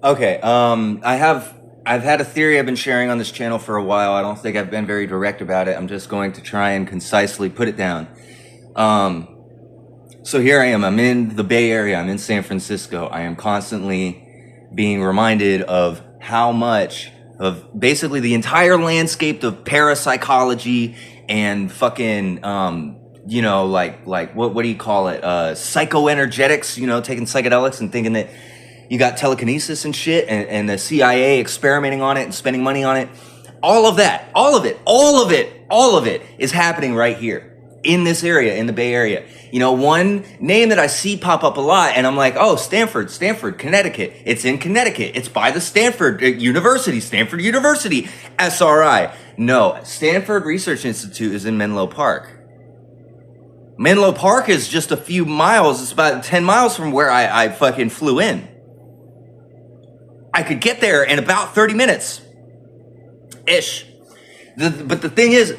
Okay. I've had a theory I've been sharing on this channel for a while. I don't think I've been very direct about it. I'm just going to try and concisely put it down. So here I am. I'm in the Bay Area. I'm in San Francisco. I am constantly being reminded of how much of basically the entire landscape of parapsychology and fucking, what do you call it? Psychoenergetics, taking psychedelics and thinking that you got telekinesis and shit, and the CIA experimenting on it and spending money on it. All of it is happening right here in this area, in the Bay Area. One name that I see pop up a lot, and I'm like, oh, Stanford, Connecticut. It's in Connecticut. It's by the Stanford University, SRI. No, Stanford Research Institute is in Menlo Park. Menlo Park is just a few miles. It's about 10 miles from where I fucking flew in. I could get there in about 30 minutes ish. But the thing is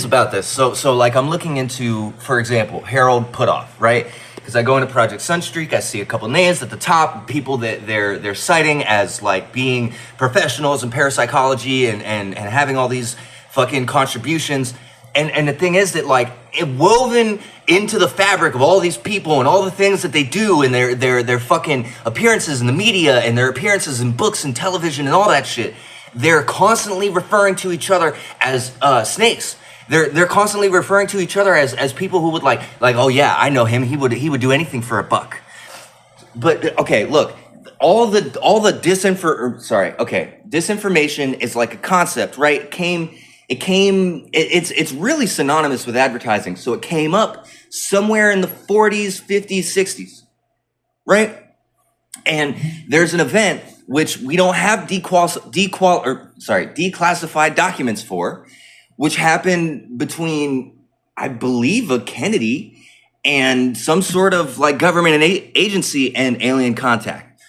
about this. So like I'm looking into, for example, Harold Putoff, right? Because I go into Project Sunstreak, I see a couple names at the top, people that they're citing as like being professionals in parapsychology and having all these fucking contributions. And the thing is that like it woven into the fabric of all these people and all the things that they do and their fucking appearances in the media and their appearances in books and television and all that shit. They're constantly referring to each other as snakes. They're constantly referring to each other as people who would like, oh yeah, I know him. He would do anything for a buck. But okay, look, disinformation is like a concept, right? It's really synonymous with advertising. So it came up somewhere in the 40s, 50s, 60s, right? And there's an event which we don't have declassified documents for, which happened between, I believe, a Kennedy and some sort of like government and agency and alien contact.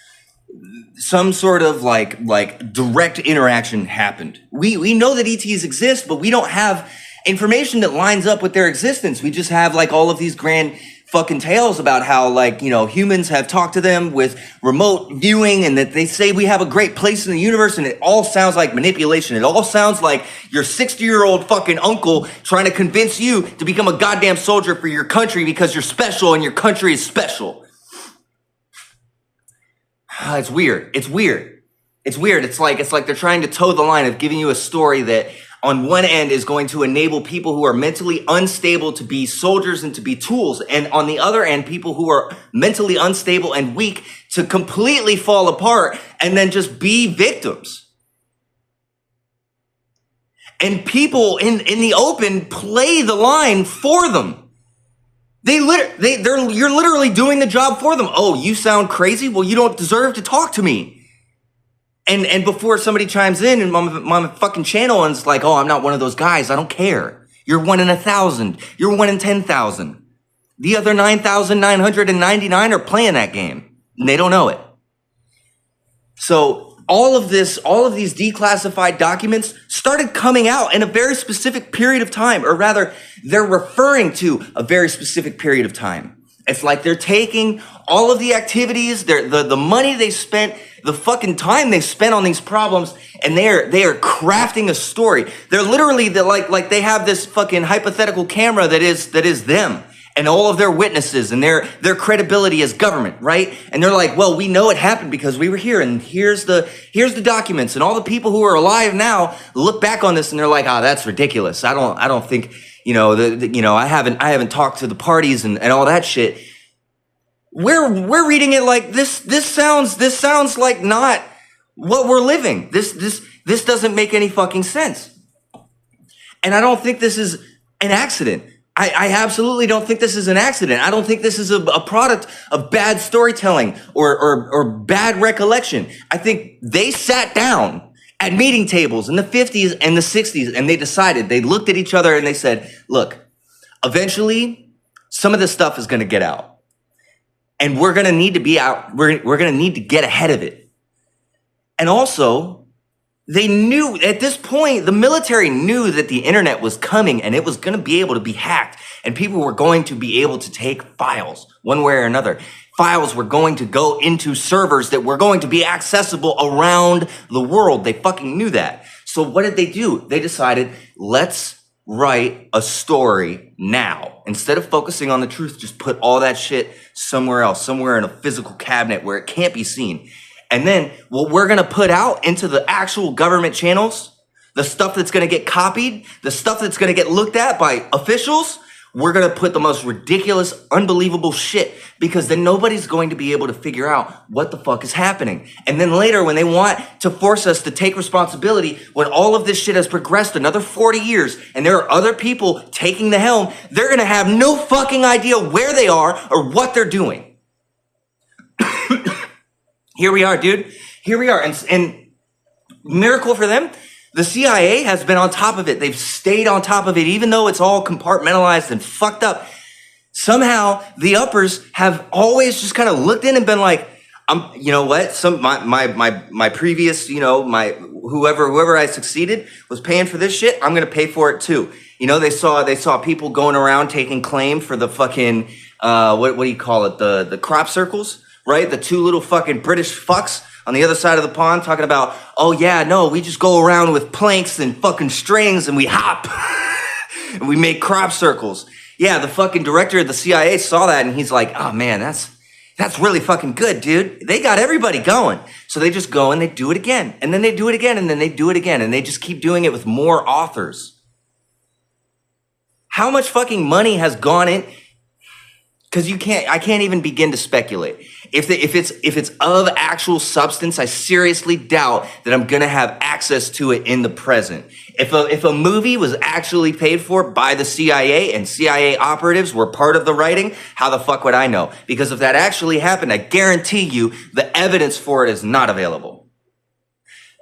Some sort of like direct interaction happened. We know that ETs exist, but we don't have information that lines up with their existence. We just have like all of these grand fucking tales about how like, humans have talked to them with remote viewing and that they say we have a great place in the universe, and it all sounds like manipulation. It all sounds like your 60-year-old fucking uncle trying to convince you to become a goddamn soldier for your country because you're special and your country is special. It's weird. It's like they're trying to toe the line of giving you a story that on one end is going to enable people who are mentally unstable to be soldiers and to be tools. And on the other end, people who are mentally unstable and weak to completely fall apart and then just be victims. And people in the open play the line for them. You're literally doing the job for them. Oh, you sound crazy? Well, you don't deserve to talk to me. And before somebody chimes in and on my fucking channel and it's like, oh, I'm not one of those guys. I don't care. You're 1 in 1,000. You're 1 in 10,000. The other 9,999 are playing that game and they don't know it. So all of these declassified documents started coming out in a very specific period of time, or rather they're referring to a very specific period of time. It's like they're taking all of the activities, the money they spent, the fucking time they spent on these problems, and they are crafting a story. They're literally like they have this fucking hypothetical camera that is them and all of their witnesses and their credibility as government, right? And they're like, well, we know it happened because we were here, and here's the documents, and all the people who are alive now look back on this and they're like, oh, that's ridiculous. I don't think. I haven't talked to the parties and all that shit. We're reading it like this sounds like not what we're living. This doesn't make any fucking sense. And I don't think this is an accident. I absolutely don't think this is an accident. I don't think this is a product of bad storytelling or bad recollection. I think they sat down at meeting tables in the 50s and the 60s, and they looked at each other and they said, look, eventually some of this stuff is going to get out, and we're going to need to be out. We're going to need to get ahead of it. And also, they knew at this point, the military knew that the internet was coming and it was going to be able to be hacked, and people were going to be able to take files one way or another. files were going to go into servers that were going to be accessible around the world. They fucking knew that. So what did they do? They decided, let's write a story now. Instead of focusing on the truth, just put all that shit somewhere else, somewhere in a physical cabinet where it can't be seen. And then what we're going to put out into the actual government channels, the stuff that's going to get copied, the stuff that's going to get looked at by officials, we're going to put the most ridiculous, unbelievable shit, because then nobody's going to be able to figure out what the fuck is happening. And then later, when they want to force us to take responsibility, when all of this shit has progressed another 40 years and there are other people taking the helm, they're going to have no fucking idea where they are or what they're doing. Here we are, dude. Here we are. And miracle for them, the CIA has been on top of it. They've stayed on top of it, even though it's all compartmentalized and fucked up. Somehow the uppers have always just kind of looked in and been like, you know what? My previous, my whoever I succeeded was paying for this shit. I'm gonna pay for it too. They saw people going around taking claim for the fucking what do you call it? The crop circles, right? The two little fucking British fucks on the other side of the pond talking about, oh yeah, no, we just go around with planks and fucking strings and we hop and we make crop circles. Yeah, the fucking director of the CIA saw that and he's like, oh man, that's really fucking good, dude. They got everybody going. So they just go and they do it again. And then they do it again and then they do it again. And they just keep doing it with more authors. How much fucking money has gone in? Because I can't even begin to speculate. If it's of actual substance, I seriously doubt that I'm gonna have access to it in the present. If a movie was actually paid for by the CIA and CIA operatives were part of the writing, how the fuck would I know? Because if that actually happened, I guarantee you the evidence for it is not available.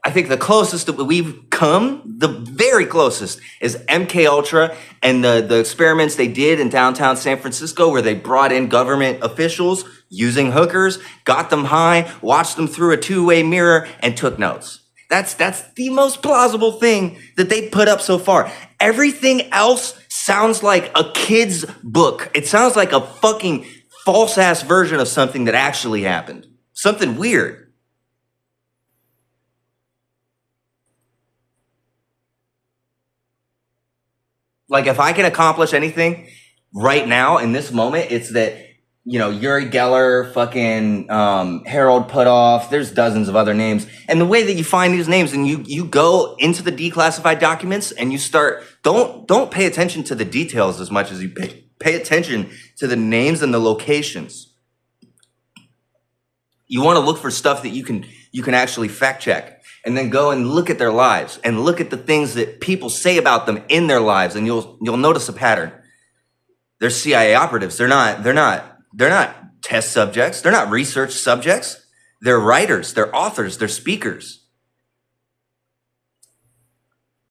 I think the closest that we've come, the very closest, is MK Ultra and the experiments they did in downtown San Francisco where they brought in government officials using hookers, got them high, watched them through a two-way mirror, and took notes. That's the most plausible thing that they put up so far. Everything else sounds like a kid's book. It sounds like a fucking false-ass version of something that actually happened. Something weird. Like, if I can accomplish anything right now in this moment, it's that, Uri Geller, fucking Harold Putoff, there's dozens of other names. And the way that you find these names and you go into the declassified documents and you start, don't pay attention to the details as much as you pay attention to the names and the locations. You want to look for stuff that you can actually fact check. And then go and look at their lives and look at the things that people say about them in their lives, and you'll notice a pattern. They're CIA operatives. They're not test subjects. They're not research subjects. They're writers. They're authors. They're speakers.